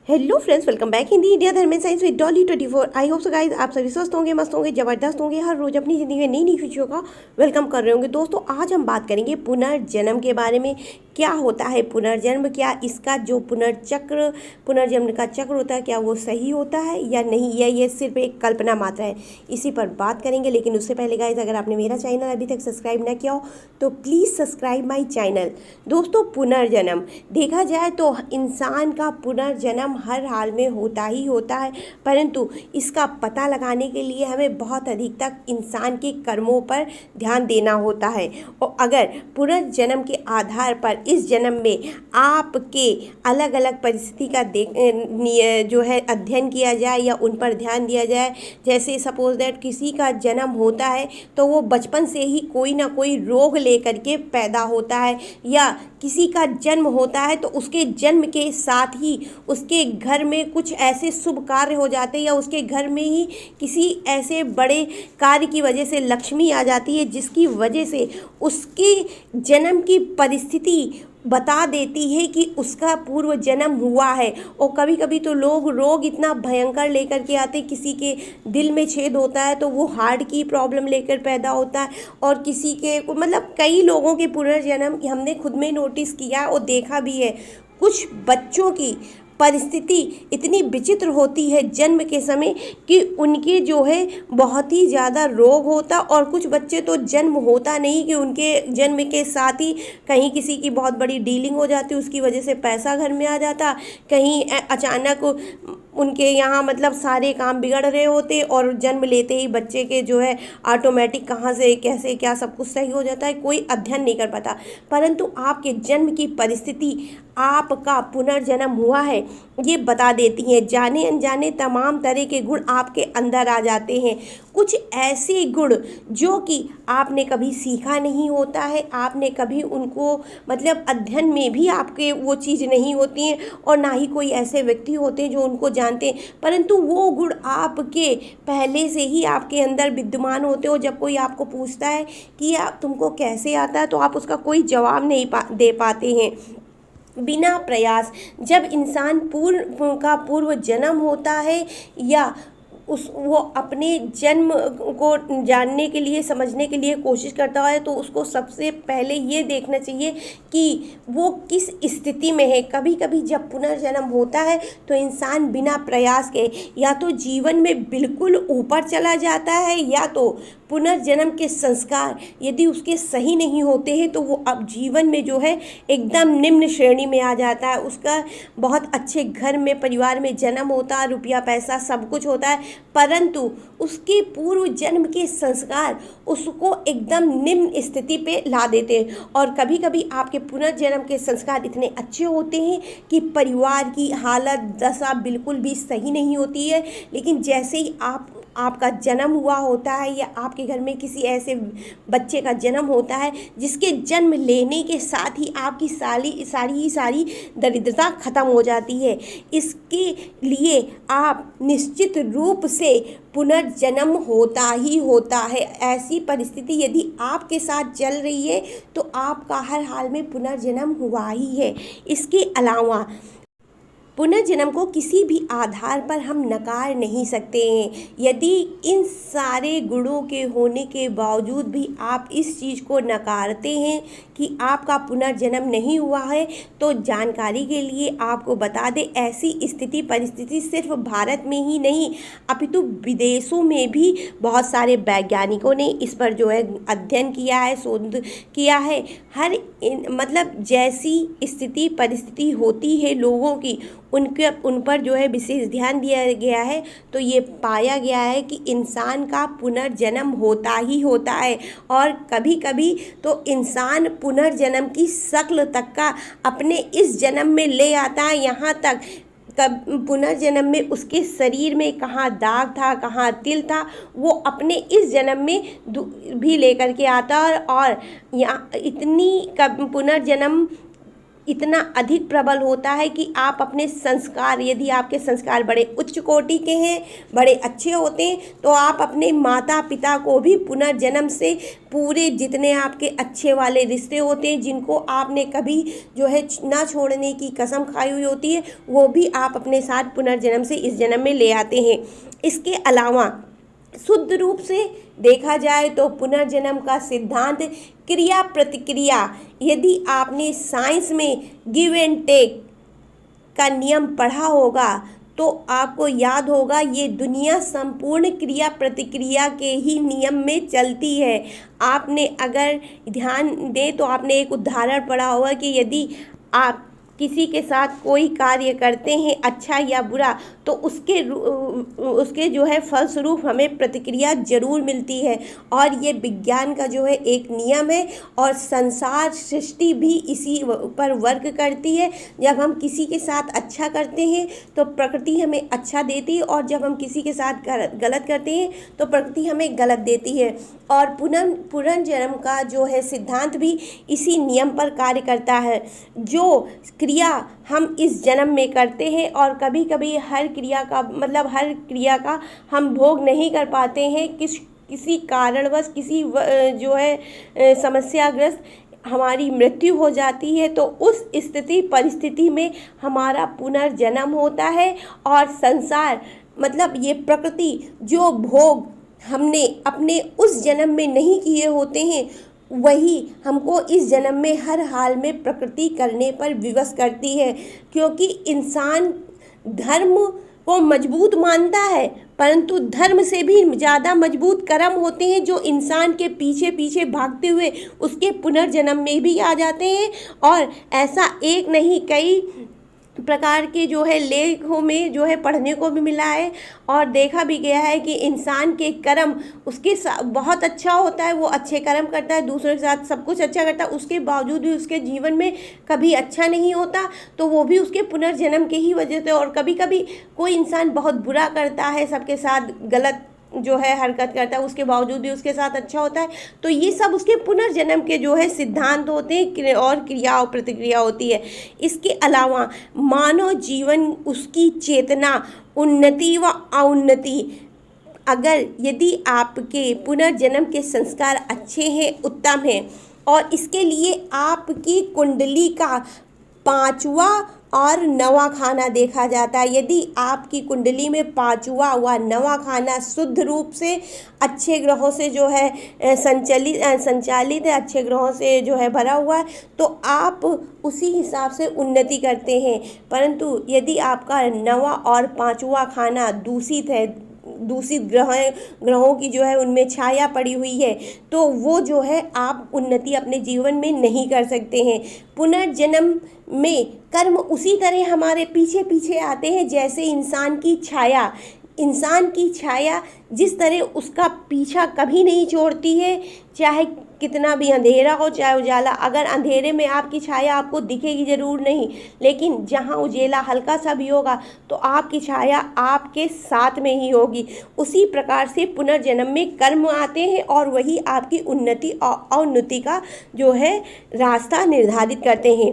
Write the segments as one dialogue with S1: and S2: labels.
S1: Hello friends, welcome back Hindi India Dharm and science with Dolly 24। I hope so guys आप सभी स्वस्थ होंगे, मस्त होंगे, जबरदस्त होंगे, हर रोज अपनी ज़िंदगी में नई नई खुशियों का वेलकम कर रहे होंगे। दोस्तों, आज हम बात करेंगे पुनर्जन्म के बारे में। क्या होता है पुनर्जन्म? क्या इसका जो पुनर्जन्म का चक्र होता है, क्या वो सही होता है या नहीं, या ये सिर्फ एक कल्पना मात्र है? इसी पर बात करेंगे। लेकिन उससे पहले गाइस, अगर आपने मेरा चैनल अभी तक सब्सक्राइब ना किया हो तो प्लीज़ सब्सक्राइब माई चैनल। दोस्तों, पुनर्जन्म देखा जाए तो इंसान का पुनर्जन्म हर हाल में होता ही होता है, परंतु इसका पता लगाने के लिए हमें बहुत अधिक तक इंसान के कर्मों पर ध्यान देना होता है। और अगर पुनर्जन्म के आधार पर इस जन्म में आपके अलग अलग परिस्थिति का जो है अध्ययन किया जाए या उन पर ध्यान दिया जाए, जैसे सपोज दैट किसी का जन्म होता है तो वो बचपन से ही कोई ना कोई रोग लेकर के पैदा होता है, या किसी का जन्म होता है तो उसके जन्म के साथ ही उसके घर में कुछ ऐसे शुभ कार्य हो जाते हैं, या उसके घर में ही किसी ऐसे बड़े कार्य की वजह से लक्ष्मी आ जाती है, जिसकी वजह से उसके जन्म की परिस्थिति बता देती है कि उसका पूर्व जन्म हुआ है। और कभी कभी तो लोग रोग इतना भयंकर लेकर के आते, किसी के दिल में छेद होता है तो वो हार्ट की प्रॉब्लम लेकर पैदा होता है, और किसी के मतलब कई लोगों के पुनर्जन्म हमने खुद में नोटिस किया और देखा भी है। कुछ बच्चों की परिस्थिति इतनी विचित्र होती है जन्म के समय कि उनके जो है बहुत ही ज़्यादा रोग होता, और कुछ बच्चे तो जन्म होता नहीं कि उनके जन्म के साथ ही कहीं किसी की बहुत बड़ी डीलिंग हो जाती, उसकी वजह से पैसा घर में आ जाता, कहीं अचानक उनके यहाँ मतलब सारे काम बिगड़ रहे होते, और जन्म लेते ही बच्चे के जो है ऑटोमेटिक कहाँ से कैसे क्या सब कुछ सही हो जाता है, कोई अध्ययन नहीं कर पाता। परंतु आपके जन्म की परिस्थिति आपका पुनर्जन्म हुआ है ये बता देती हैं। जाने अनजाने तमाम तरह के गुण आपके अंदर आ जाते हैं। कुछ ऐसे गुण जो कि आपने कभी सीखा नहीं होता है, आपने कभी उनको मतलब अध्ययन में भी आपके वो चीज़ नहीं होती हैं, और ना ही कोई ऐसे व्यक्ति होते हैं जो उनको जानते हैं, परंतु वो गुण आपके पहले से ही आपके अंदर विद्यमान होते हो। जब कोई आपको पूछता है कि आप तुमको कैसे आता है, तो आप उसका कोई जवाब नहीं दे पाते हैं। बिना प्रयास जब इंसान पूर्व जन्म होता है, या वो अपने जन्म को जानने के लिए समझने के लिए कोशिश करता है, तो उसको सबसे पहले ये देखना चाहिए कि वो किस स्थिति में है। कभी कभी जब पुनर्जन्म होता है तो इंसान बिना प्रयास के या तो जीवन में बिल्कुल ऊपर चला जाता है, या तो पुनर्जन्म के संस्कार यदि उसके सही नहीं होते हैं तो वो अब जीवन में जो है एकदम निम्न श्रेणी में आ जाता है। उसका बहुत अच्छे घर में परिवार में जन्म होता है, रुपया पैसा सब कुछ होता है, परंतु उसके पूर्व जन्म के संस्कार उसको एकदम निम्न स्थिति पे ला देते हैं। और कभी कभी आपके पुनर्जन्म के संस्कार इतने अच्छे होते हैं कि परिवार की हालत दशा बिल्कुल भी सही नहीं होती है, लेकिन जैसे ही आपका जन्म हुआ होता है, या आपके घर में किसी ऐसे बच्चे का जन्म होता है जिसके जन्म लेने के साथ ही आपकी सारी दरिद्रता खत्म हो जाती है, इसके लिए आप निश्चित रूप से पुनर्जन्म होता ही होता है। ऐसी परिस्थिति यदि आपके साथ चल रही है तो आपका हर हाल में पुनर्जन्म हुआ ही है। इसके अलावा पुनर्जन्म को किसी भी आधार पर हम नकार नहीं सकते हैं। यदि इन सारे गुणों के होने के बावजूद भी आप इस चीज़ को नकारते हैं कि आपका पुनर्जन्म नहीं हुआ है, तो जानकारी के लिए आपको बता दें, ऐसी स्थिति परिस्थिति सिर्फ भारत में ही नहीं अपितु विदेशों में भी बहुत सारे वैज्ञानिकों ने इस पर जो है अध्ययन किया है, शोध किया है। मतलब जैसी स्थिति परिस्थिति होती है लोगों की, उन पर जो है विशेष ध्यान दिया गया है, तो ये पाया गया है कि इंसान का पुनर्जन्म होता ही होता है। और कभी कभी तो इंसान पुनर्जन्म की शक्ल तक का अपने इस जन्म में ले आता है, यहाँ तक पुनर्जन्म में उसके शरीर में कहाँ दाग था, कहाँ तिल था, वो अपने इस जन्म में भी लेकर के आता है। और यहाँ इतनी पुनर्जन्म इतना अधिक प्रबल होता है कि आप अपने संस्कार, यदि आपके संस्कार बड़े उच्च कोटि के हैं, बड़े अच्छे होते हैं, तो आप अपने माता पिता को भी पुनर्जन्म से पूरे जितने आपके अच्छे वाले रिश्ते होते हैं, जिनको आपने कभी जो है ना छोड़ने की कसम खाई हुई होती है, वो भी आप अपने साथ पुनर्जन्म से इस जन्म में ले आते हैं। इसके अलावा शुद्ध रूप से देखा जाए तो पुनर्जन्म का सिद्धांत क्रिया प्रतिक्रिया, यदि आपने साइंस में गिव एंड टेक का नियम पढ़ा होगा तो आपको याद होगा ये दुनिया संपूर्ण क्रिया प्रतिक्रिया के ही नियम में चलती है। आपने अगर ध्यान दें तो आपने एक उदाहरण पढ़ा होगा कि यदि आप किसी के साथ कोई कार्य करते हैं अच्छा या बुरा, तो उसके जो है फलस्वरूप हमें प्रतिक्रिया जरूर मिलती है, और ये विज्ञान का जो है एक नियम है, और संसार सृष्टि भी इसी पर वर्क करती है। जब हम किसी के साथ अच्छा करते हैं तो प्रकृति हमें अच्छा देती है, और जब हम किसी के साथ गलत करते हैं तो प्रकृति हमें गलत देती है। और पुनर्जन्म का जो है सिद्धांत भी इसी नियम पर कार्य करता है। जो क्रिया हम इस जन्म में करते हैं, और कभी कभी हर क्रिया का हम भोग नहीं कर पाते हैं, किसी कारणवश किसी जो है समस्याग्रस्त हमारी मृत्यु हो जाती है, तो उस परिस्थिति में हमारा पुनर्जन्म होता है। और संसार ये प्रकृति जो भोग हमने अपने उस जन्म में नहीं किए होते हैं, वही हमको इस जन्म में हर हाल में प्रकृति करने पर विवश करती है। क्योंकि इंसान धर्म को मजबूत मानता है, परंतु धर्म से भी ज़्यादा मजबूत कर्म होते हैं, जो इंसान के पीछे पीछे भागते हुए उसके पुनर्जन्म में भी आ जाते हैं। और ऐसा एक नहीं कई प्रकार के जो है लेखों में जो है पढ़ने को भी मिला है, और देखा भी गया है कि इंसान के कर्म उसके साथ बहुत अच्छा होता है, वो अच्छे कर्म करता है, दूसरों के साथ सब कुछ अच्छा करता है, उसके बावजूद भी उसके जीवन में कभी अच्छा नहीं होता, तो वो भी उसके पुनर्जन्म के ही वजह से। और कभी कभी कोई इंसान बहुत बुरा करता है, सबके साथ गलत जो है हरकत करता है, उसके बावजूद भी उसके साथ अच्छा होता है, तो ये सब उसके पुनर्जन्म के जो है सिद्धांत होते हैं और क्रिया और प्रतिक्रिया होती है। इसके अलावा मानव जीवन, उसकी चेतना, उन्नति व अवन्नति, अगर यदि आपके पुनर्जन्म के संस्कार अच्छे हैं, उत्तम हैं, और इसके लिए आपकी कुंडली का 5वां और 9वां खाना देखा जाता है। यदि आपकी कुंडली में 5वां व 9वां खाना शुद्ध रूप से अच्छे ग्रहों से जो है संचालित है, अच्छे ग्रहों से जो है भरा हुआ है, तो आप उसी हिसाब से उन्नति करते हैं। परंतु यदि आपका 9वां और 5वां खाना दूषित है, दूषित ग्रहों की जो है उनमें छाया पड़ी हुई है, तो वो जो है आप उन्नति अपने जीवन में नहीं कर सकते हैं। पुनर्जन्म में कर्म उसी तरह हमारे पीछे पीछे आते हैं जैसे इंसान की छाया। इंसान की छाया जिस तरह उसका पीछा कभी नहीं छोड़ती है, चाहे कितना भी अंधेरा हो चाहे उजाला। अगर अंधेरे में आपकी छाया आपको दिखेगी ज़रूर नहीं, लेकिन जहाँ उजेला हल्का सा भी होगा तो आपकी छाया आपके साथ में ही होगी। उसी प्रकार से पुनर्जन्म में कर्म आते हैं और वही आपकी उन्नति और अवन्नति का जो है रास्ता निर्धारित करते हैं।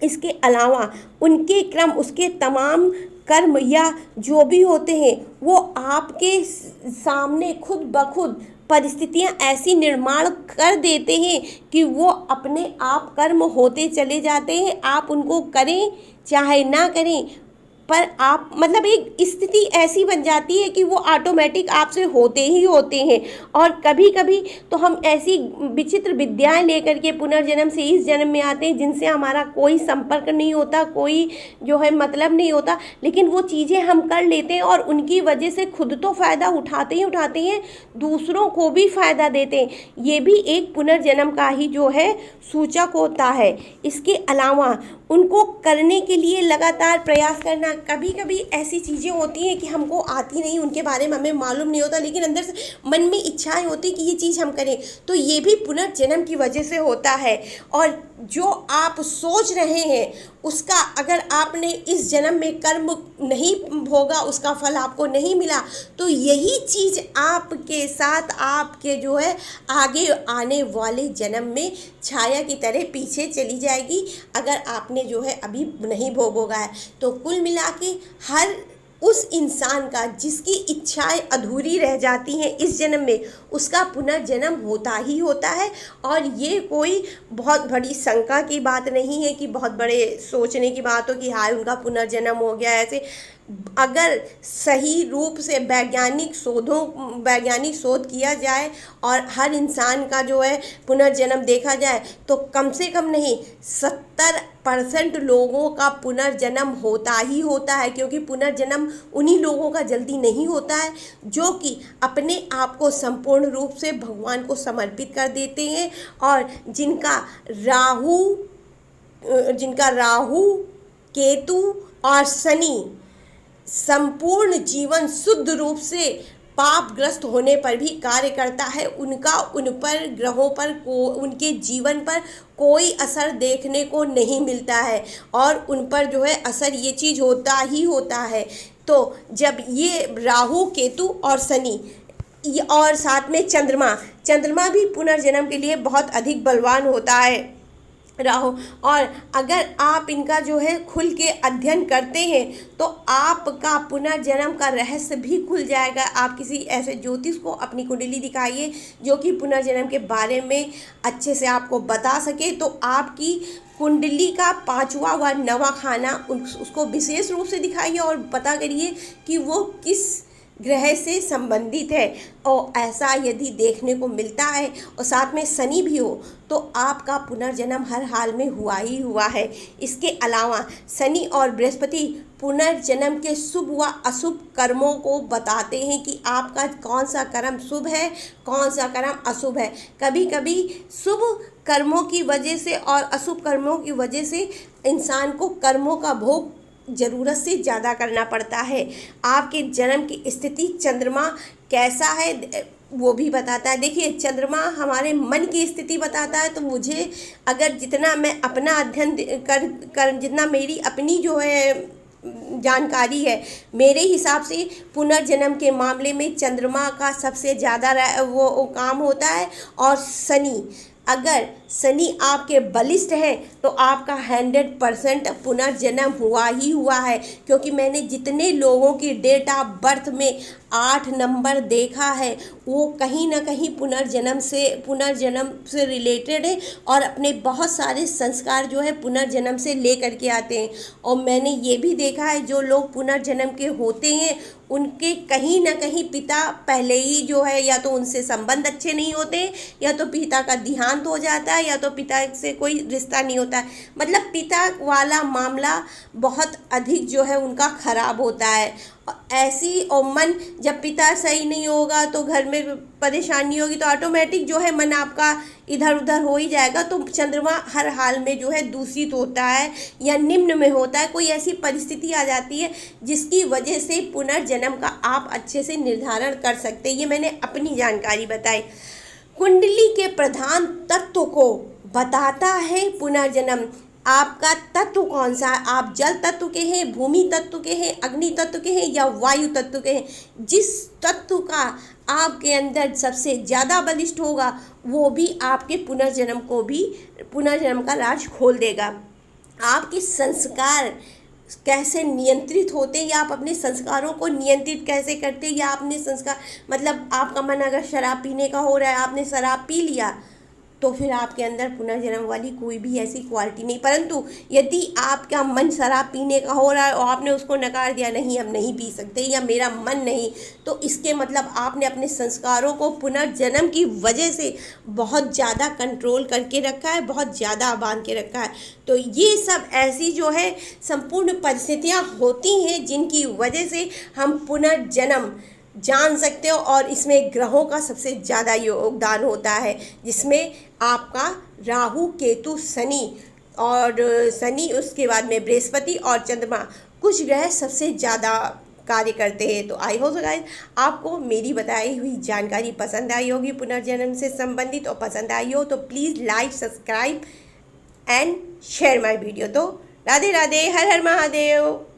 S1: इसके अलावा उनके क्रम, उसके तमाम कर्म या जो भी होते हैं वो आपके सामने खुद ब खुद परिस्थितियां ऐसी निर्माण कर देते हैं कि वो अपने आप कर्म होते चले जाते हैं। आप उनको करें चाहे ना करें, पर आप एक स्थिति ऐसी बन जाती है कि वो ऑटोमेटिक आपसे होते ही होते हैं। और कभी कभी तो हम ऐसी विचित्र विद्याएं लेकर के पुनर्जन्म से इस जन्म में आते हैं जिनसे हमारा कोई संपर्क नहीं होता, कोई जो है मतलब नहीं होता, लेकिन वो चीज़ें हम कर लेते हैं और उनकी वजह से खुद तो फ़ायदा उठाते हैं, दूसरों को भी फ़ायदा देते हैं। ये भी एक पुनर्जन्म का ही जो है सूचक होता है। इसके अलावा उनको करने के लिए लगातार प्रयास करना। कभी कभी ऐसी चीज़ें होती हैं कि हमको आती नहीं, उनके बारे में हमें मालूम नहीं होता, लेकिन अंदर से मन में इच्छाएं होती कि ये चीज़ हम करें, तो ये भी पुनर्जन्म की वजह से होता है। और जो आप सोच रहे हैं उसका अगर आपने इस जन्म में कर्म नहीं भोगा, उसका फल आपको नहीं मिला, तो यही चीज़ आपके साथ आपके जो है आगे आने वाले जन्म में छाया की तरह पीछे चली जाएगी। अगर आपने आपने जो है अभी नहीं भोगा है। तो कुल मिला के हर उस इंसान का जिसकी इच्छाएं अधूरी रह जाती हैं इस जन्म में, उसका पुनर्जन्म होता ही होता है। और ये कोई बहुत बड़ी शंका की बात नहीं है कि बहुत बड़े सोचने की बात हो कि हाय उनका पुनर्जन्म हो गया ऐसे। अगर सही रूप से वैज्ञानिक शोध किया जाए और हर इंसान का जो है पुनर्जन्म देखा जाए तो कम से कम नहीं 70% लोगों का पुनर्जन्म होता ही होता है। क्योंकि पुनर्जन्म उन्हीं लोगों का जल्दी नहीं होता है जो कि अपने आप को संपूर्ण रूप से भगवान को समर्पित कर देते हैं और जिनका राहु केतु और शनि संपूर्ण जीवन शुद्ध रूप से पापग्रस्त होने पर भी कार्य करता है। उनका उन पर ग्रहों पर उनके जीवन पर कोई असर देखने को नहीं मिलता है और उन पर जो है असर ये चीज़ होता ही होता है। तो जब ये राहु केतु और शनि और साथ में चंद्रमा भी पुनर्जन्म के लिए बहुत अधिक बलवान होता है राहु। और अगर आप इनका जो है खुल के अध्ययन करते हैं तो आपका पुनर्जन्म का रहस्य भी खुल जाएगा। आप किसी ऐसे ज्योतिष को अपनी कुंडली दिखाइए जो कि पुनर्जन्म के बारे में अच्छे से आपको बता सके। तो आपकी कुंडली का 5वां व 9वां खाना उसको विशेष रूप से दिखाइए और पता करिए कि वो किस ग्रह से संबंधित है। और ऐसा यदि देखने को मिलता है और साथ में शनि भी हो तो आपका पुनर्जन्म हर हाल में हुआ ही हुआ है। इसके अलावा शनि और बृहस्पति पुनर्जन्म के शुभ व अशुभ कर्मों को बताते हैं कि आपका कौन सा कर्म शुभ है कौन सा कर्म अशुभ है। कभी कभी शुभ कर्मों की वजह से और अशुभ कर्मों की वजह से इंसान को कर्मों का भोग ज़रूरत से ज़्यादा करना पड़ता है। आपके जन्म की स्थिति चंद्रमा कैसा है वो भी बताता है। देखिए चंद्रमा हमारे मन की स्थिति बताता है। तो मुझे अगर जितना मैं अपना अध्ययन कर जितना मेरी अपनी जो है जानकारी है, मेरे हिसाब से पुनर्जन्म के मामले में चंद्रमा का सबसे ज़्यादा वो काम होता है। और अगर शनि आपके बलिष्ठ है तो आपका 100% पुनर्जन्म हुआ ही हुआ है। क्योंकि मैंने जितने लोगों की डेट ऑफ बर्थ में 8 नंबर देखा है वो कहीं ना कहीं पुनर्जन्म से रिलेटेड है और अपने बहुत सारे संस्कार जो है पुनर्जन्म से ले करके आते हैं। और मैंने ये भी देखा है जो लोग पुनर्जन्म के होते हैं उनके कहीं ना कहीं पिता पहले ही जो है या तो उनसे संबंध अच्छे नहीं होते या तो पिता का देहांत हो जाता है या तो पिता से कोई रिश्ता नहीं होता है। मतलब पिता वाला मामला बहुत अधिक जो है उनका खराब होता है। ऐसी और मन जब पिता सही नहीं होगा तो घर में परेशानी होगी तो ऑटोमेटिक जो है मन आपका इधर उधर हो ही जाएगा। तो चंद्रमा हर हाल में जो है दूषित होता है या निम्न में होता है। कोई ऐसी परिस्थिति आ जाती है जिसकी वजह से पुनर्जन्म का आप अच्छे से निर्धारण कर सकते हैं। ये मैंने अपनी जानकारी बताई। कुंडली के प्रधान तत्व को बताता है पुनर्जन्म। आपका तत्व कौन सा है, आप जल तत्व के हैं, भूमि तत्व के हैं, अग्नि तत्व के हैं या वायु तत्व के हैं। जिस तत्व का आपके अंदर सबसे ज़्यादा बलिष्ठ होगा वो भी आपके पुनर्जन्म का राज खोल देगा। आपके संस्कार कैसे नियंत्रित होते हैं या आप अपने संस्कारों को नियंत्रित कैसे करते हैं या आपने संस्कार मतलब आपका मन अगर शराब पीने का हो रहा है, आपने शराब पी लिया तो फिर आपके अंदर पुनर्जन्म वाली कोई भी ऐसी क्वालिटी नहीं। परंतु यदि आपका मन शराब पीने का हो रहा है और आपने उसको नकार दिया, नहीं हम नहीं पी सकते या मेरा मन नहीं, तो इसके मतलब आपने अपने संस्कारों को पुनर्जन्म की वजह से बहुत ज़्यादा कंट्रोल करके रखा है, बहुत ज़्यादा बांध के रखा है। तो ये सब ऐसी जो है संपूर्ण परिस्थितियाँ होती हैं जिनकी वजह से हम पुनर्जन्म जान सकते हो। और इसमें ग्रहों का सबसे ज़्यादा योगदान होता है जिसमें आपका राहु केतु शनि उसके बाद में बृहस्पति और चंद्रमा कुछ ग्रह सबसे ज़्यादा कार्य करते हैं। तो आई होप गाइस आपको मेरी बताई हुई जानकारी पसंद आई होगी पुनर्जन्म से संबंधित। और पसंद आई हो तो please like subscribe and share my video. तो राधे राधे, हर हर महादेव।